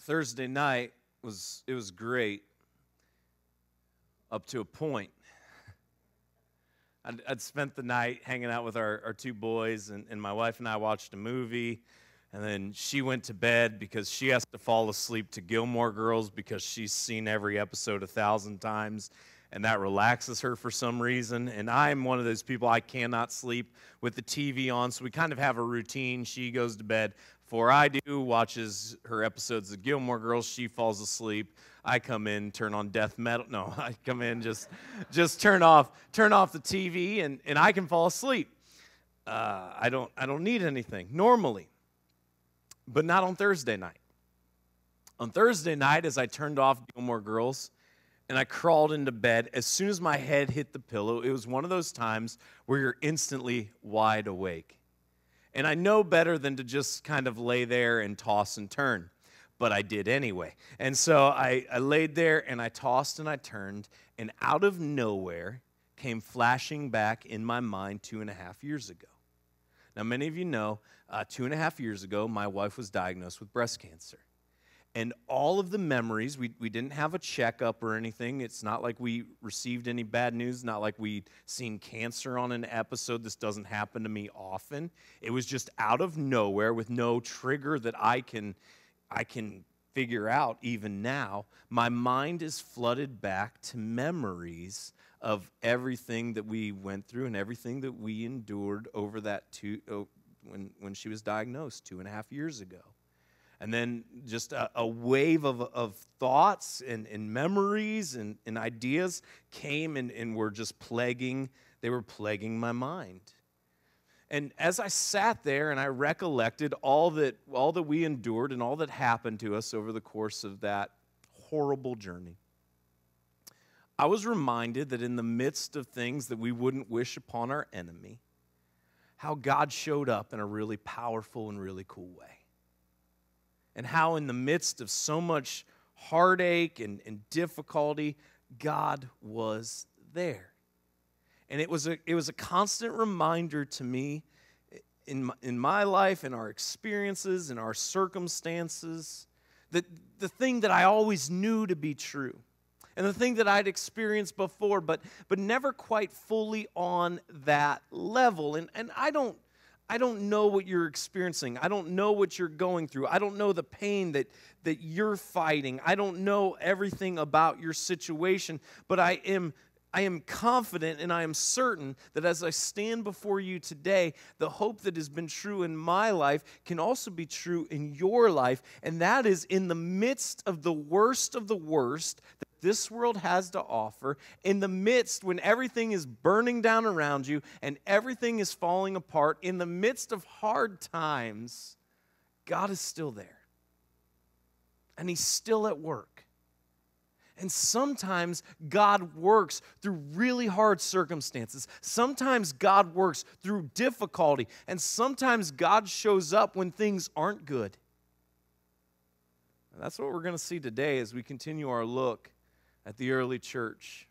Thursday night was great up to a point. I'd spent the night hanging out with our two boys, and my wife and I watched a movie, and then she went to bed because she has to fall asleep to Gilmore Girls because she's seen every episode 1,000 times, and that relaxes her for some reason. And I'm one of those people, I cannot sleep with the TV on, so we kind of have a routine. She goes to bed before I do, watches her episodes of Gilmore Girls, she falls asleep. I come in, turn on death metal. No, I come in, just turn off the TV, and I can fall asleep. I don't need anything normally, but not on Thursday night. On Thursday night, as I turned off Gilmore Girls and I crawled into bed, as soon as my head hit the pillow, it was one of those times where you're instantly wide awake. And I know better than to just kind of lay there and toss and turn, but I did anyway. And so I laid there and I tossed and I turned, and out of nowhere came flashing back in my mind 2.5 years ago. Now, many of you know, 2.5 years ago, my wife was diagnosed with breast cancer. And all of the memories, we didn't have a checkup or anything. It's not like we received any bad news, not like we'd seen cancer on an episode. This doesn't happen to me often. It was just out of nowhere with no trigger that I can figure out even now. My mind is flooded back to memories of everything that we went through and everything that we endured over that when she was diagnosed 2.5 years ago. And then just a wave of thoughts and memories and ideas came and were just plaguing my mind. And as I sat there and I recollected all that we endured and all that happened to us over the course of that horrible journey, I was reminded that in the midst of things that we wouldn't wish upon our enemy, how God showed up in a really powerful and really cool way. And how in the midst of so much heartache and difficulty, God was there. And it was a constant reminder to me in my life, in our experiences, in our circumstances, that the thing that I always knew to be true, and the thing that I'd experienced before, but never quite fully on that level. And I don't know what you're experiencing. I don't know what you're going through. I don't know the pain that you're fighting. I don't know everything about your situation, but I am confident and I am certain that as I stand before you today, the hope that has been true in my life can also be true in your life, and that is in the midst of the worst that this world has to offer, in the midst when everything is burning down around you and everything is falling apart, in the midst of hard times, God is still there. And He's still at work. And sometimes God works through really hard circumstances. Sometimes God works through difficulty. And sometimes God shows up when things aren't good. And that's what we're going to see today as we continue our look at the early church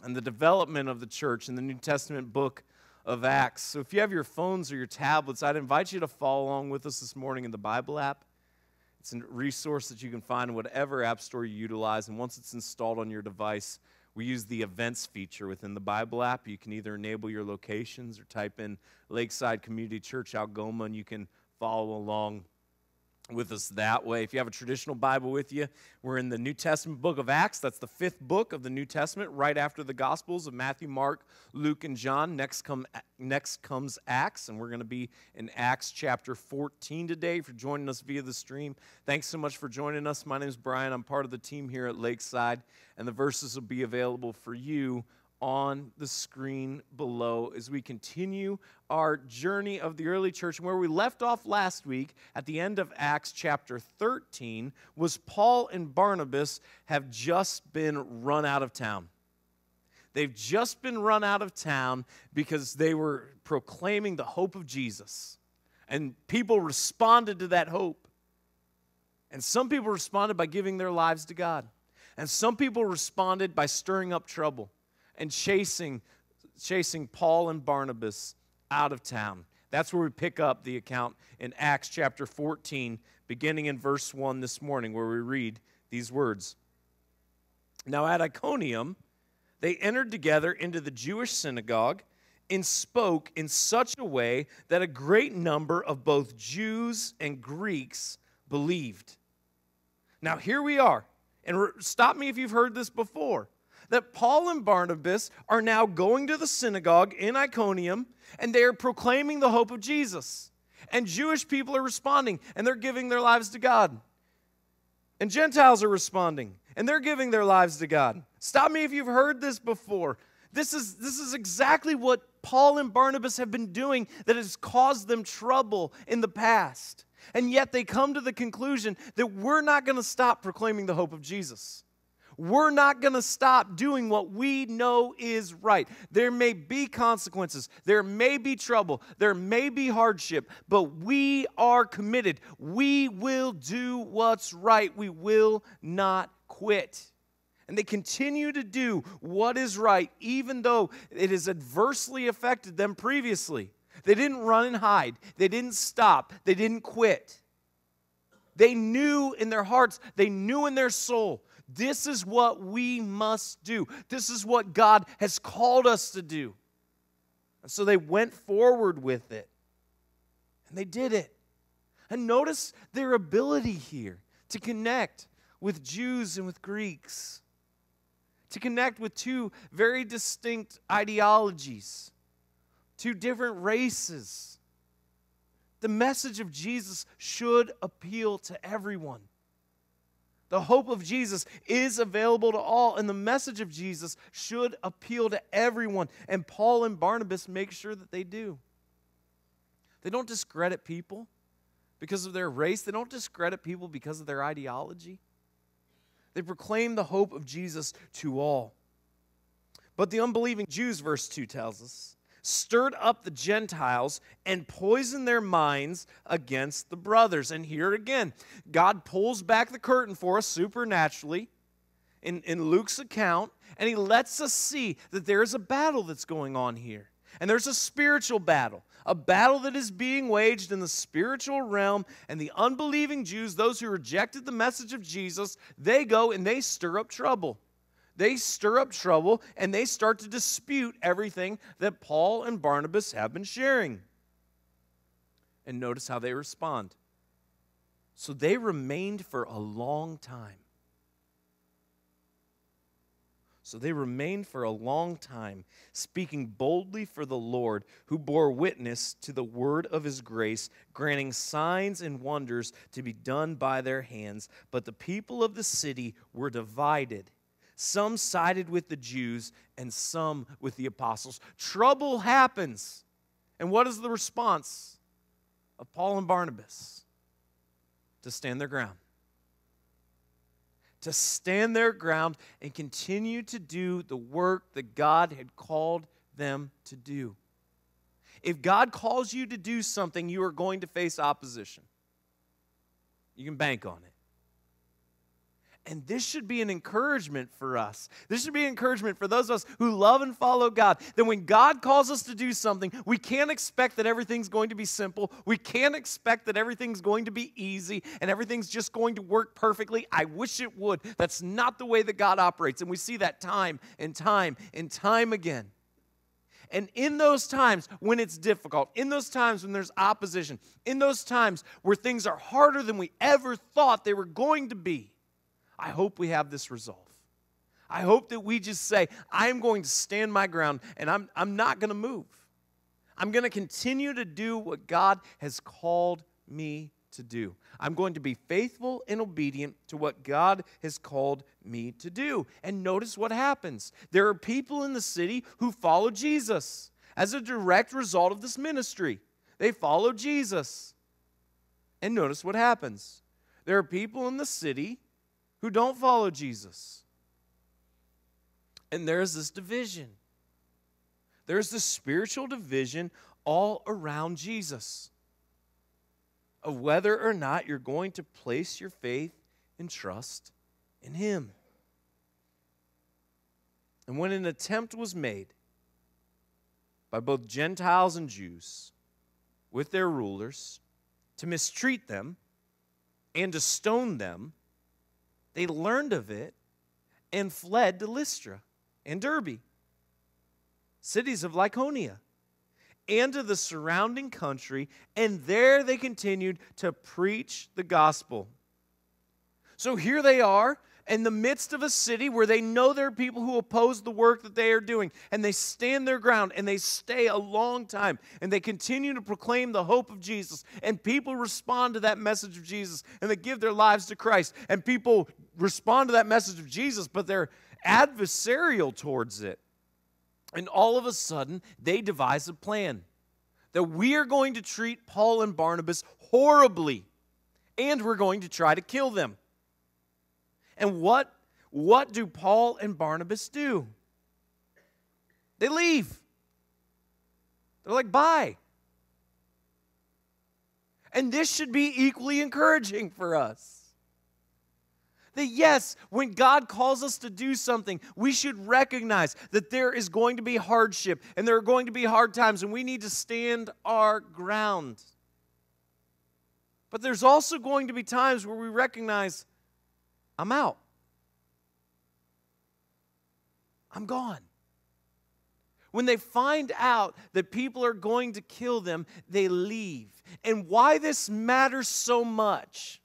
and the development of the church in the New Testament book of Acts. So if you have your phones or your tablets, I'd invite you to follow along with us this morning in the Bible app. It's a resource that you can find in whatever app store you utilize, and once it's installed on your device, we use the events feature within the Bible app. You can either enable your locations or type in Lakeside Community Church Algoma, and you can follow along with us that way. If you have a traditional Bible with you, we're in the New Testament book of Acts. That's the 5th book of the New Testament, right after the Gospels of Matthew, Mark, Luke, and John. Next comes Acts, and we're going to be in Acts chapter 14 today. If you're joining us via the stream, thanks so much for joining us. My name is Brian. I'm part of the team here at Lakeside, and the verses will be available for you on the screen below as we continue our journey of the early church. And where we left off last week at the end of Acts chapter 13 was Paul and Barnabas have just been run out of town. They've just been run out of town because they were proclaiming the hope of Jesus. And people responded to that hope. And some people responded by giving their lives to God. And some people responded by stirring up trouble and chasing Paul and Barnabas out of town. That's where we pick up the account in Acts chapter 14, beginning in verse 1 this morning, where we read these words. Now at Iconium, they entered together into the Jewish synagogue and spoke in such a way that a great number of both Jews and Greeks believed. Now here we are, and stop me if you've heard this before, that Paul and Barnabas are now going to the synagogue in Iconium, and they are proclaiming the hope of Jesus. And Jewish people are responding, and they're giving their lives to God. And Gentiles are responding, and they're giving their lives to God. Stop me if you've heard this before. This is exactly what Paul and Barnabas have been doing that has caused them trouble in the past. And yet they come to the conclusion that we're not going to stop proclaiming the hope of Jesus. We're not going to stop doing what we know is right. There may be consequences. There may be trouble. There may be hardship. But we are committed. We will do what's right. We will not quit. And they continue to do what is right, even though it has adversely affected them previously. They didn't run and hide. They didn't stop. They didn't quit. They knew in their hearts, they knew in their soul, this is what we must do. This is what God has called us to do. And so they went forward with it. And they did it. And notice their ability here to connect with Jews and with Greeks. To connect with two very distinct ideologies. Two different races. The message of Jesus should appeal to everyone. The hope of Jesus is available to all, and the message of Jesus should appeal to everyone. And Paul and Barnabas make sure that they do. They don't discredit people because of their race. They don't discredit people because of their ideology. They proclaim the hope of Jesus to all. But the unbelieving Jews, verse 2 tells us, stirred up the Gentiles and poisoned their minds against the brothers. And here again, God pulls back the curtain for us supernaturally in Luke's account, and he lets us see that there is a battle that's going on here. And there's a spiritual battle, a battle that is being waged in the spiritual realm, and the unbelieving Jews, those who rejected the message of Jesus, they go and they stir up trouble. They stir up trouble, and they start to dispute everything that Paul and Barnabas have been sharing. And notice how they respond. So they remained for a long time. Speaking boldly for the Lord, who bore witness to the word of his grace, granting signs and wonders to be done by their hands. But the people of the city were divided. Some sided with the Jews and some with the apostles. Trouble happens. And what is the response of Paul and Barnabas? To stand their ground. To stand their ground and continue to do the work that God had called them to do. If God calls you to do something, you are going to face opposition. You can bank on it. And this should be an encouragement for us. This should be an encouragement for those of us who love and follow God. That when God calls us to do something, we can't expect that everything's going to be simple. We can't expect that everything's going to be easy and everything's just going to work perfectly. I wish it would. That's not the way that God operates. And we see that time and time and time again. And in those times when it's difficult, in those times when there's opposition, in those times where things are harder than we ever thought they were going to be, I hope we have this resolve. I hope that we just say, I'm going to stand my ground and I'm not going to move. I'm going to continue to do what God has called me to do. I'm going to be faithful and obedient to what God has called me to do. And notice what happens. There are people in the city who follow Jesus as a direct result of this ministry. They follow Jesus. And notice what happens. There are people in the city who don't follow Jesus. And there's this division. There's this spiritual division all around Jesus of whether or not you're going to place your faith and trust in Him. And when an attempt was made by both Gentiles and Jews with their rulers, to mistreat them, and to stone them, they learned of it and fled to Lystra and Derbe, cities of Lycaonia, and to the surrounding country, and there they continued to preach the gospel. So here they are in the midst of a city where they know there are people who oppose the work that they are doing, and they stand their ground, and they stay a long time, and they continue to proclaim the hope of Jesus, and people respond to that message of Jesus, and they give their lives to Christ, and people respond to that message of Jesus, but they're adversarial towards it. And all of a sudden, they devise a plan that we are going to treat Paul and Barnabas horribly, and we're going to try to kill them. And what do Paul and Barnabas do? They leave. They're like, bye. And this should be equally encouraging for us. That yes, when God calls us to do something, we should recognize that there is going to be hardship and there are going to be hard times, and we need to stand our ground. But there's also going to be times where we recognize, I'm out. I'm gone. When they find out that people are going to kill them, they leave. And why this matters so much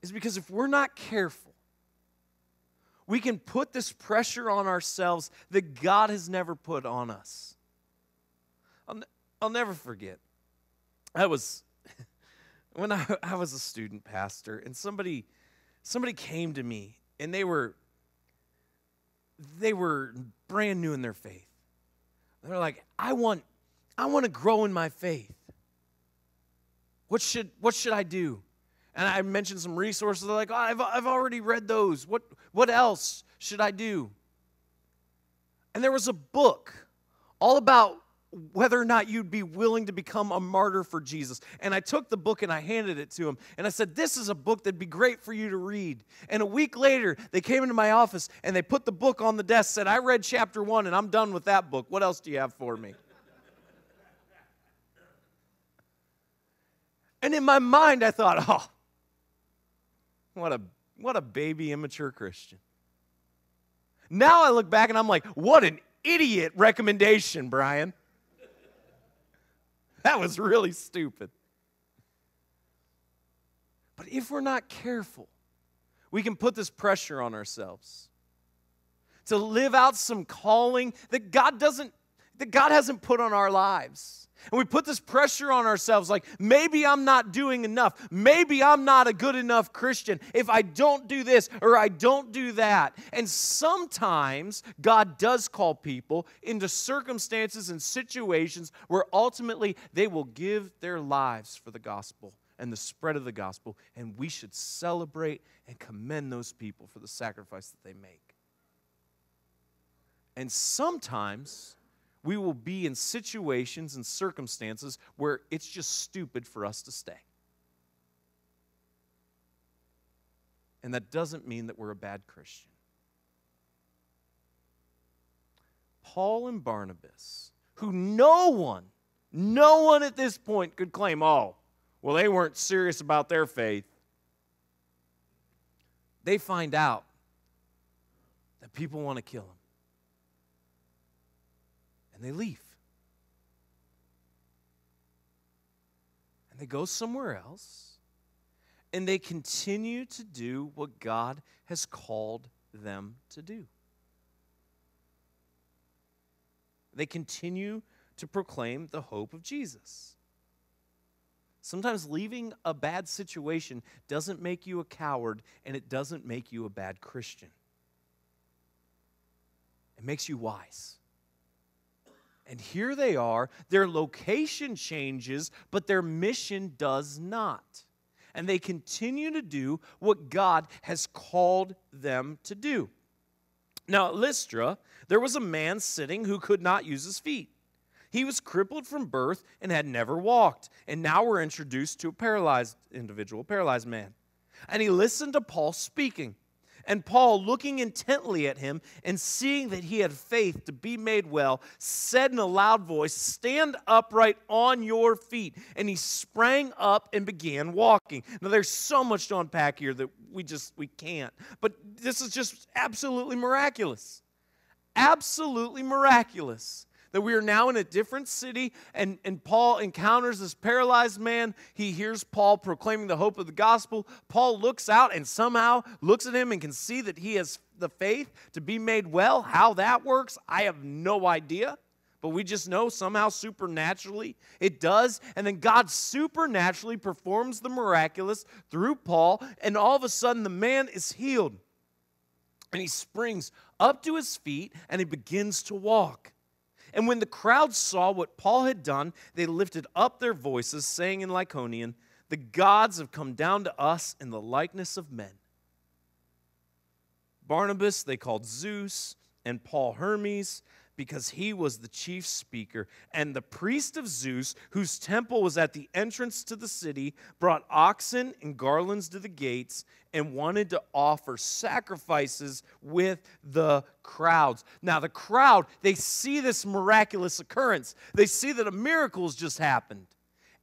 is because if we're not careful, we can put this pressure on ourselves that God has never put on us. I'll never forget. When I was a student pastor, and somebody came to me, and they were brand new in their faith. They're like, I want to grow in my faith. What should I do? And I mentioned some resources. They're like, I've already read those. What else should I do? And there was a book all about whether or not you'd be willing to become a martyr for Jesus. And I took the book and I handed it to him. And I said, this is a book that'd be great for you to read. And a week later, they came into my office and they put the book on the desk, said, I read chapter 1 and I'm done with that book. What else do you have for me? And in my mind, I thought, oh, what a baby immature Christian. Now I look back and I'm like, what an idiot recommendation, Brian. That was really stupid. But if we're not careful, we can put this pressure on ourselves to live out some calling that God hasn't put on our lives. And we put this pressure on ourselves like, maybe I'm not doing enough. Maybe I'm not a good enough Christian if I don't do this or I don't do that. And sometimes God does call people into circumstances and situations where ultimately they will give their lives for the gospel and the spread of the gospel. And we should celebrate and commend those people for the sacrifice that they make. And sometimes we will be in situations and circumstances where it's just stupid for us to stay. And that doesn't mean that we're a bad Christian. Paul and Barnabas, who no one at this point could claim, oh, well, they weren't serious about their faith. They find out that people want to kill them. And they leave. And they go somewhere else. And they continue to do what God has called them to do. They continue to proclaim the hope of Jesus. Sometimes leaving a bad situation doesn't make you a coward, and it doesn't make you a bad Christian. It makes you wise. And here they are, their location changes, but their mission does not. And they continue to do what God has called them to do. Now at Lystra, there was a man sitting who could not use his feet. He was crippled from birth and had never walked. And now we're introduced to a paralyzed individual, a paralyzed man. And he listened to Paul speaking. And Paul, looking intently at him and seeing that he had faith to be made well, said in a loud voice, "Stand upright on your feet." And he sprang up and began walking. Now there's so much to unpack here that we can't. But this is just absolutely miraculous. Absolutely miraculous. That we are now in a different city, and Paul encounters this paralyzed man. He hears Paul proclaiming the hope of the gospel. Paul looks out and somehow looks at him and can see that he has the faith to be made well. How that works, I have no idea. But we just know somehow supernaturally it does. And then God supernaturally performs the miraculous through Paul, and all of a sudden the man is healed. And he springs up to his feet and he begins to walk. And when the crowd saw what Paul had done, they lifted up their voices, saying in Lycaonian, "The gods have come down to us in the likeness of men." Barnabas they called Zeus, and Paul Hermes, because he was the chief speaker. And the priest of Zeus, whose temple was at the entrance to the city, brought oxen and garlands to the gates and wanted to offer sacrifices with the crowds. Now the crowd, they see this miraculous occurrence. They see that a miracle has just happened.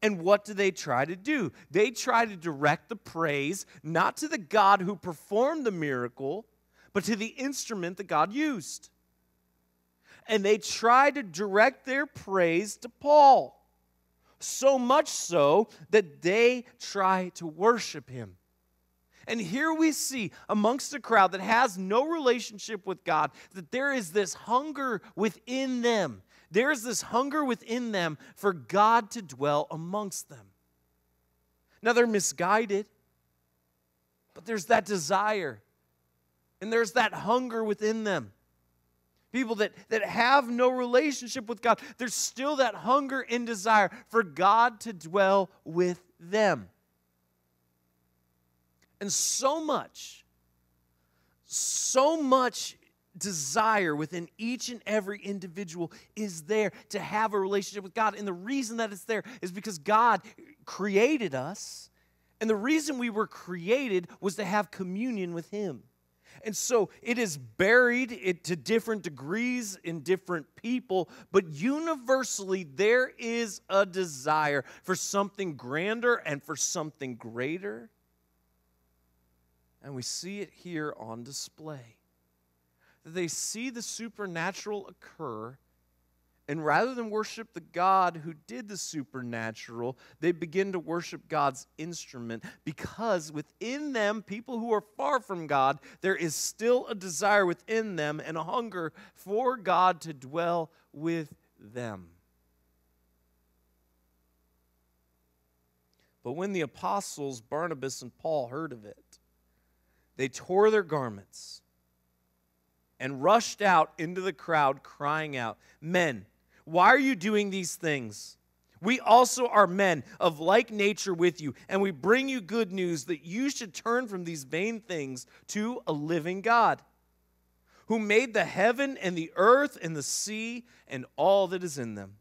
And what do they try to do? They try to direct the praise not to the God who performed the miracle, but to the instrument that God used. And they try to direct their praise to Paul. So much so that they try to worship him. And here we see amongst a crowd that has no relationship with God, that there is this hunger within them. There is this hunger within them for God to dwell amongst them. Now they're misguided, but there's that desire. And there's that hunger within them. People that have no relationship with God, there's still that hunger and desire for God to dwell with them. And so much desire within each and every individual is there to have a relationship with God. And the reason that it's there is because God created us. And the reason we were created was to have communion with Him. And so it is buried to different degrees in different people, but universally there is a desire for something grander and for something greater. And we see it here on display. They see the supernatural occur, and rather than worship the God who did the supernatural, they begin to worship God's instrument, because within them, people who are far from God, there is still a desire within them and a hunger for God to dwell with them. But when the apostles Barnabas and Paul heard of it, they tore their garments and rushed out into the crowd, crying out, "Men, why are you doing these things? We also are men of like nature with you, and we bring you good news that you should turn from these vain things to a living God, who made the heaven and the earth and the sea and all that is in them.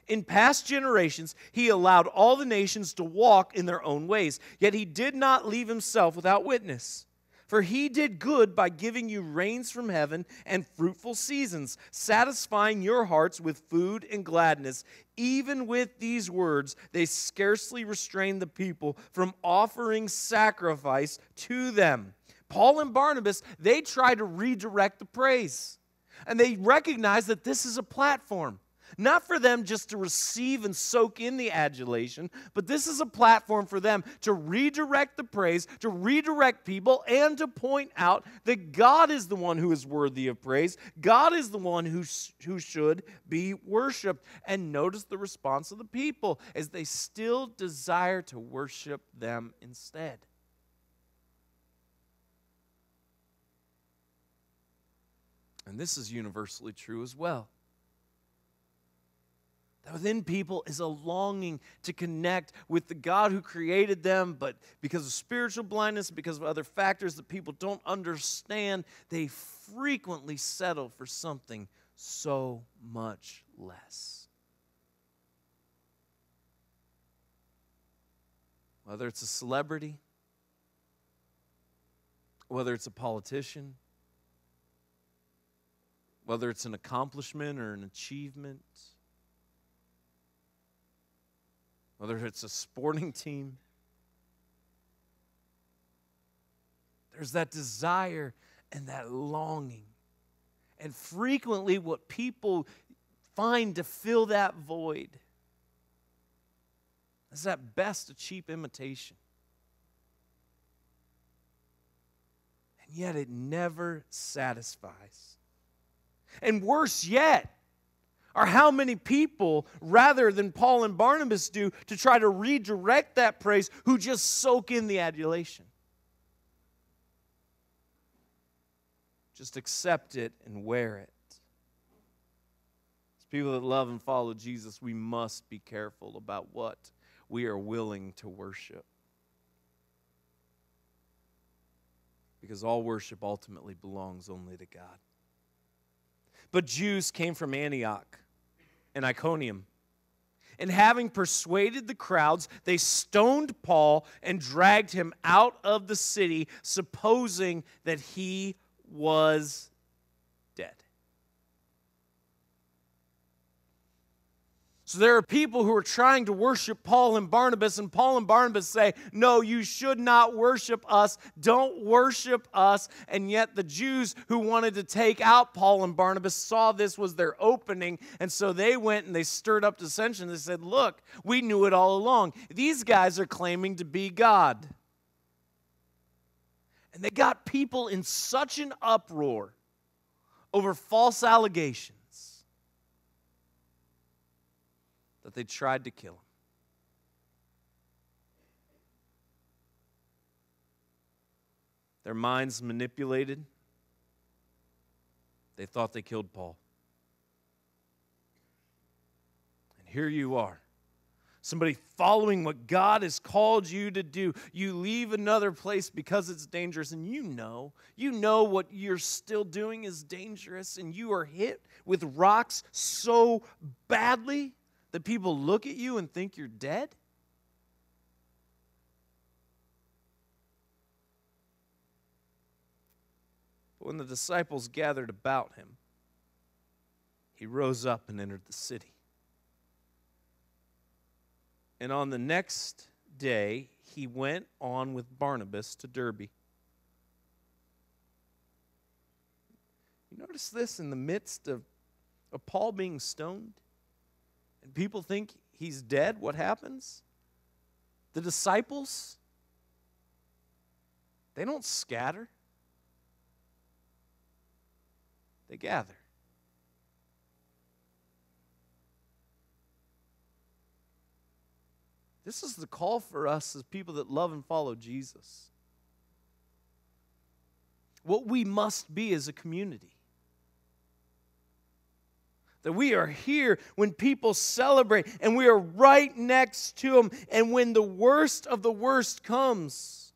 In past generations, He allowed all the nations to walk in their own ways, yet He did not leave Himself without witness. For He did good by giving you rains from heaven and fruitful seasons, satisfying your hearts with food and gladness. Even with these words, they scarcely restrained the people from offering sacrifice to them." Paul and Barnabas, they try to redirect the praise. And they recognize that this is a platform. Not for them just to receive and soak in the adulation, but this is a platform for them to redirect the praise, to redirect people, and to point out that God is the one who is worthy of praise. God is the one who should be worshiped. And notice the response of the people as they still desire to worship them instead. And this is universally true as well. That within people is a longing to connect with the God who created them, but because of spiritual blindness, because of other factors that people don't understand, they frequently settle for something so much less. Whether it's a celebrity, whether it's a politician, whether it's an accomplishment or an achievement, whether it's a sporting team, there's that desire and that longing. And frequently what people find to fill that void is at best a cheap imitation. And yet it never satisfies. And worse yet are how many people, rather than Paul and Barnabas do, to try to redirect that praise, who just soak in the adulation. Just accept it and wear it. As people that love and follow Jesus, we must be careful about what we are willing to worship. Because all worship ultimately belongs only to God. But Jews came from Antioch and Iconium. And having persuaded the crowds, they stoned Paul and dragged him out of the city, supposing that he was dead. So there are people who are trying to worship Paul and Barnabas say, no, you should not worship us. Don't worship us. And yet the Jews who wanted to take out Paul and Barnabas saw this was their opening. And so they went and they stirred up dissension. They said, look, we knew it all along. These guys are claiming to be God. And they got people in such an uproar over false allegations that they tried to kill him. Their minds manipulated. They thought they killed Paul. And here you are. Somebody following what God has called you to do. You leave another place because it's dangerous, and you know what you're still doing is dangerous, and you are hit with rocks so badly that people look at you and think you're dead. But when the disciples gathered about him, he rose up and entered the city. And on the next day, he went on with Barnabas to Derbe. You notice this in the midst of Paul being stoned? And people think he's dead. What happens? The disciples, they don't scatter. They gather. This is the call for us as people that love and follow Jesus. What we must be as a community. That we are here when people celebrate and we are right next to them. And when the worst of the worst comes,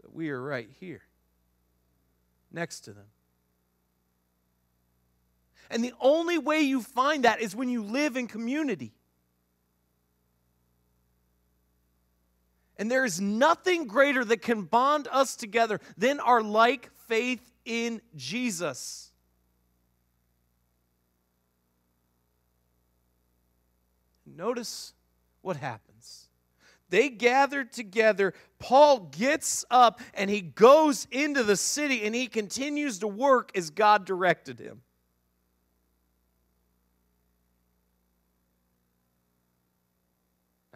that we are right here next to them. And the only way you find that is when you live in community. And there is nothing greater that can bond us together than our like faith in Jesus. Notice what happens. They gathered together. Paul gets up and he goes into the city and he continues to work as God directed him.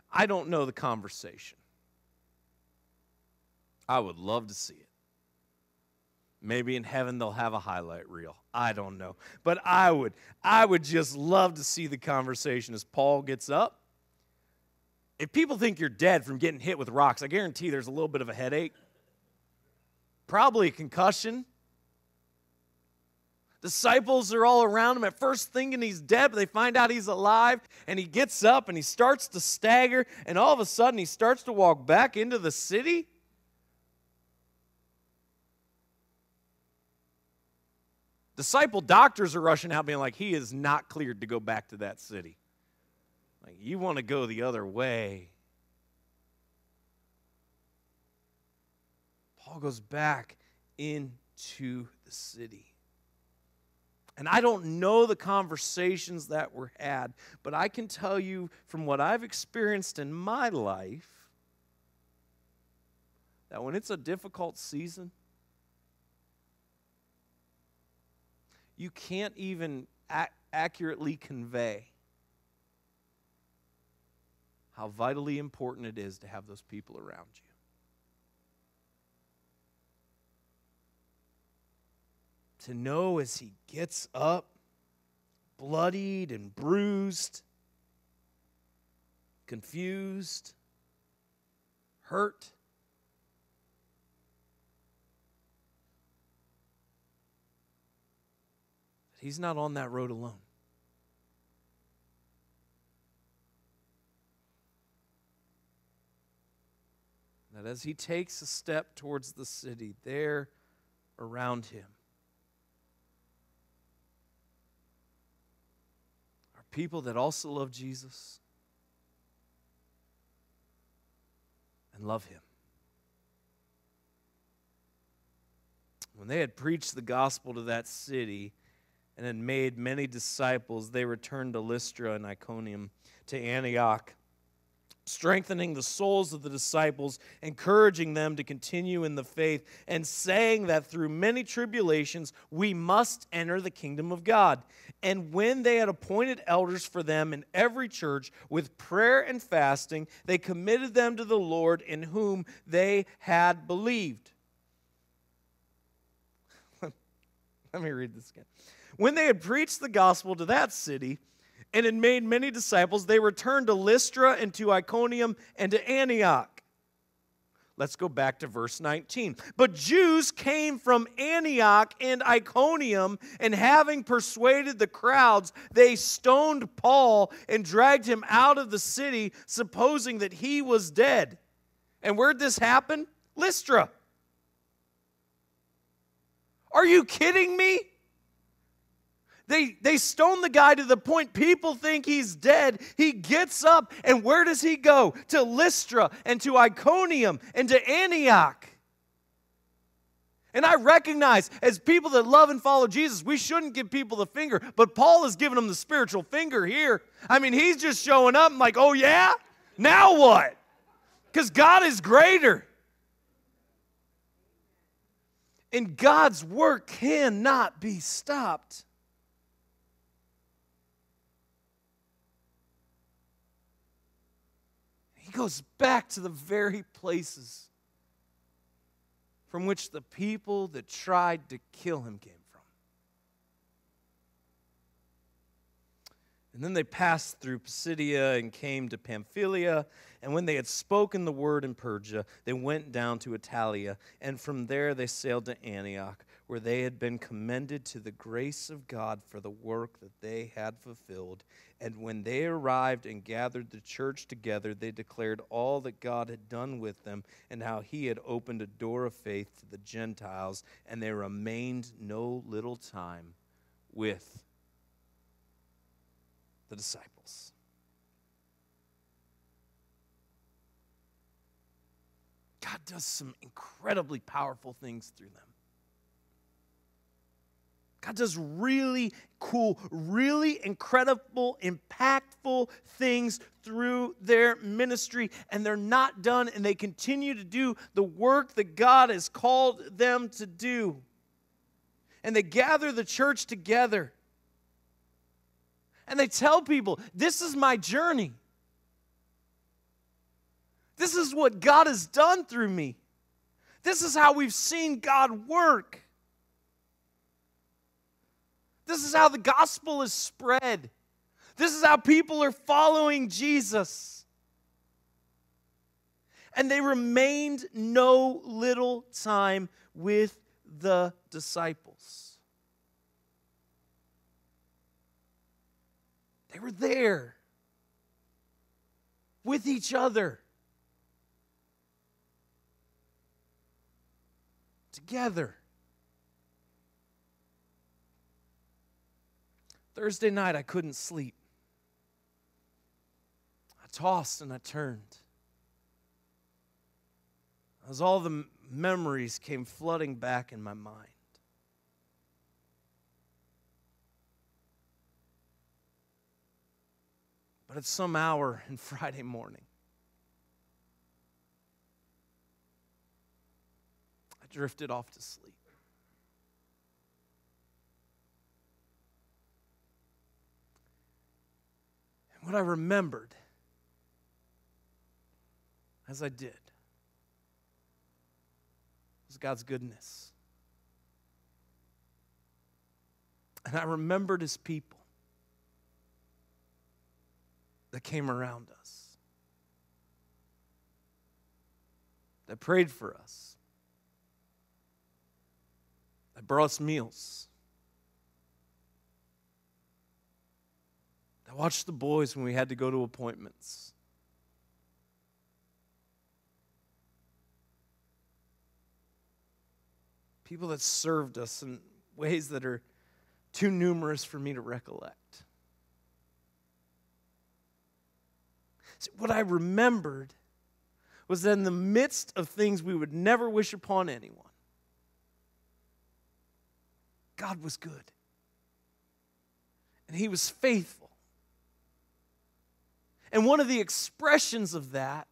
I don't know the conversation. I would love to see it. Maybe in heaven they'll have a highlight reel. I don't know. But I would just love to see the conversation as Paul gets up. If people think you're dead from getting hit with rocks, I guarantee there's a little bit of a headache. Probably a concussion. Disciples are all around him at first thinking he's dead, but they find out he's alive. And he gets up and he starts to stagger. And all of a sudden he starts to walk back into the city. Disciple doctors are rushing out being like, he is not cleared to go back to that city. Like, you want to go the other way. Paul goes back into the city. And I don't know the conversations that were had, but I can tell you from what I've experienced in my life that when it's a difficult season, you can't even accurately convey how vitally important it is to have those people around you. To know as he gets up, bloodied and bruised, confused, hurt, that he's not on that road alone. That as he takes a step towards the city, there around him are people that also love Jesus and love him. When they had preached the gospel to that city and had made many disciples, they returned to Lystra and Iconium, to Antioch, strengthening the souls of the disciples, encouraging them to continue in the faith, and saying that through many tribulations we must enter the kingdom of God. And when they had appointed elders for them in every church with prayer and fasting, they committed them to the Lord in whom they had believed. Let me read this again. When they had preached the gospel to that city and had made many disciples, they returned to Lystra and to Iconium and to Antioch. Let's go back to verse 19. But Jews came from Antioch and Iconium, and having persuaded the crowds, they stoned Paul and dragged him out of the city, supposing that he was dead. And where'd this happen? Lystra. Are you kidding me? They stone the guy to the point people think he's dead. He gets up, and where does he go? To Lystra and to Iconium and to Antioch. And I recognize, as people that love and follow Jesus, we shouldn't give people the finger, but Paul is giving them the spiritual finger here. I mean, he's just showing up and like, oh yeah? Now what? Because God is greater. And God's work cannot be stopped. He goes back to the very places from which the people that tried to kill him came from. And then they passed through Pisidia and came to Pamphylia. And when they had spoken the word in Persia, they went down to Italia. And from there they sailed to Antioch, where they had been commended to the grace of God for the work that they had fulfilled. And when they arrived and gathered the church together, they declared all that God had done with them and how he had opened a door of faith to the Gentiles. And they remained no little time with the disciples. God does some incredibly powerful things through them. God does really cool, really incredible, impactful things through their ministry, and they're not done, and they continue to do the work that God has called them to do. And they gather the church together, and they tell people, this is my journey. This is what God has done through me. This is how we've seen God work. This is how the gospel is spread. This is how people are following Jesus. And they remained no little time with the disciples. They were there with each other, together. Thursday night, I couldn't sleep. I tossed and I turned. As all the memories came flooding back in my mind. But at some hour in Friday morning, I drifted off to sleep. And what I remembered as I did was God's goodness. And I remembered His people that came around us, that prayed for us, that brought us meals, that watched the boys when we had to go to appointments. People that served us in ways that are too numerous for me to recollect. See, what I remembered was that in the midst of things we would never wish upon anyone, God was good. And He was faithful. And one of the expressions of that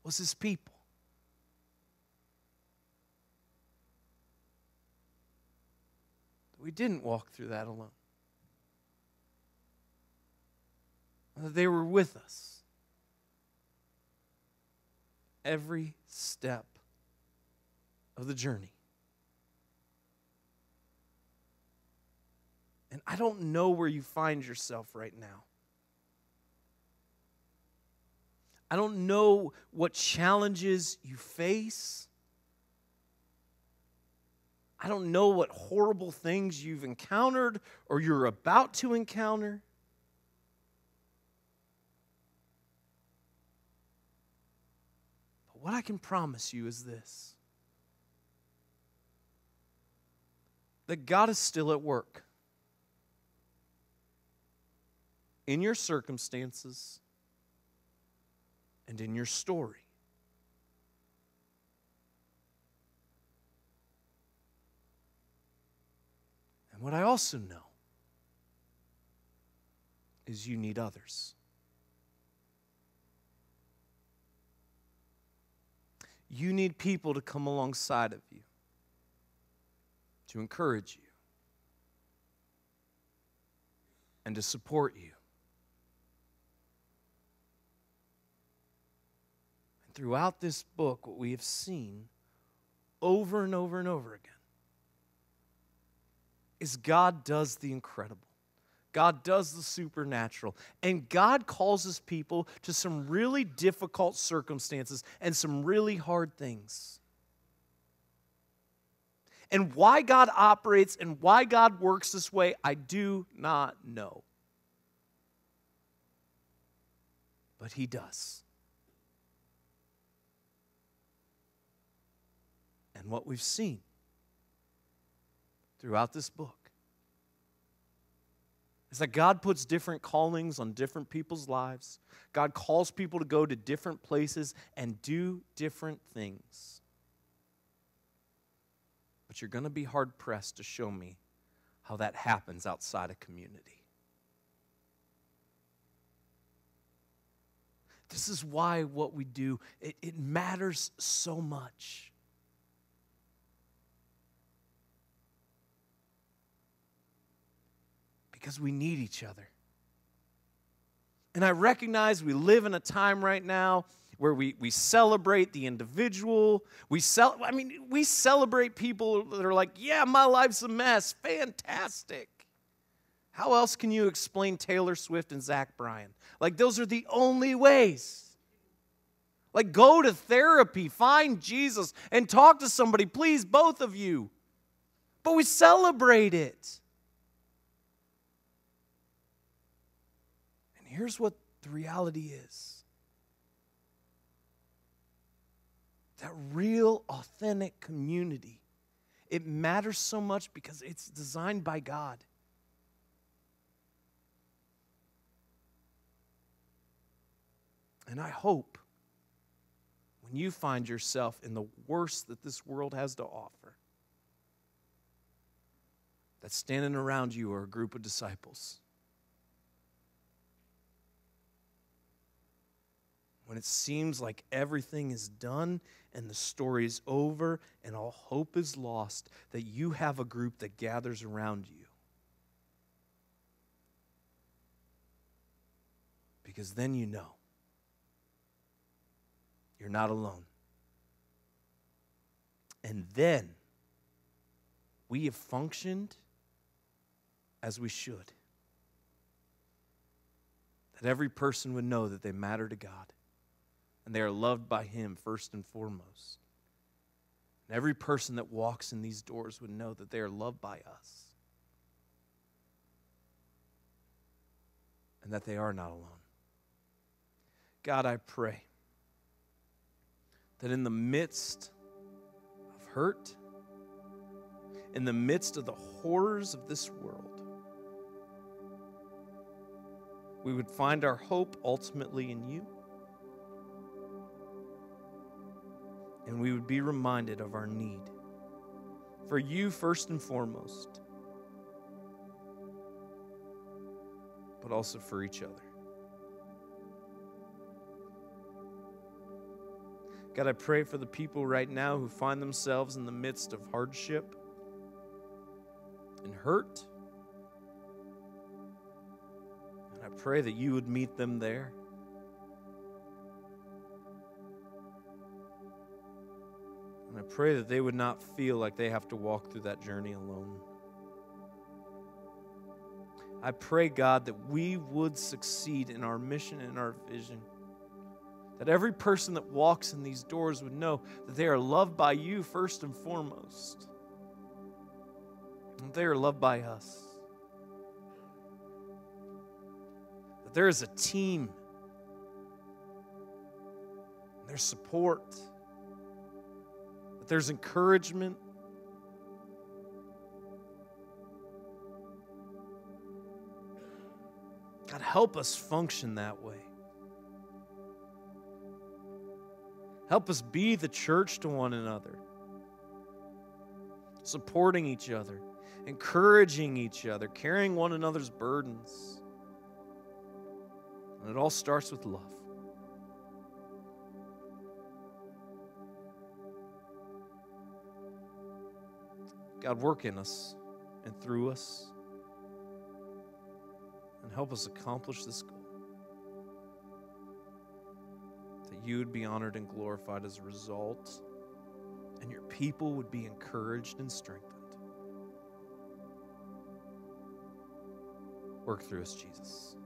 was His people. We didn't walk through that alone. They were with us every step of the journey. And I don't know where you find yourself right now. I don't know what challenges you face. I don't know what horrible things you've encountered or you're about to encounter. But what I can promise you is this: that God is still at work in your circumstances and in your story. And what I also know is you need others. You need people to come alongside of you, to encourage you, and to support you. And throughout this book, what we have seen over and over and over again is God does the incredible. God does the supernatural. And God calls His people to some really difficult circumstances and some really hard things. And why God operates and why God works this way, I do not know. But He does. And what we've seen throughout this book is that God puts different callings on different people's lives. God calls people to go to different places and do different things. But you're going to be hard-pressed to show me how that happens outside a community. This is why what we do, it matters so much. Because we need each other. And I recognize we live in a time right now where we celebrate the individual. We celebrate people that are like, yeah, my life's a mess. Fantastic. How else can you explain Taylor Swift and Zach Bryan? Like, those are the only ways. Like, go to therapy, find Jesus, and talk to somebody, please, both of you. But we celebrate it. Here's what the reality is. That real, authentic community, it matters so much because it's designed by God. And I hope when when you find yourself in the worst that this world has to offer, that standing around you are a group of disciples. When it seems like everything is done and the story is over and all hope is lost, that you have a group that gathers around you. Because then you know you're not alone. And then we have functioned as we should. That every person would know that they matter to God and they are loved by Him first and foremost. And every person that walks in these doors would know that they are loved by us and that they are not alone. God, I pray that in the midst of hurt, in the midst of the horrors of this world, we would find our hope ultimately in you, and we would be reminded of our need for you first and foremost, but also for each other. God, I pray for the people right now who find themselves in the midst of hardship and hurt. And I pray that you would meet them there. And I pray that they would not feel like they have to walk through that journey alone. I pray, God, that we would succeed in our mission and our vision. That every person that walks in these doors would know that they are loved by you first and foremost. That they are loved by us. That there is a team. There's support. That there's encouragement. God, help us function that way. Help us be the church to one another, supporting each other, encouraging each other, carrying one another's burdens. And it all starts with love. God, work in us and through us, and help us accomplish this goal. That you would be honored and glorified as a result, and your people would be encouraged and strengthened. Work through us, Jesus.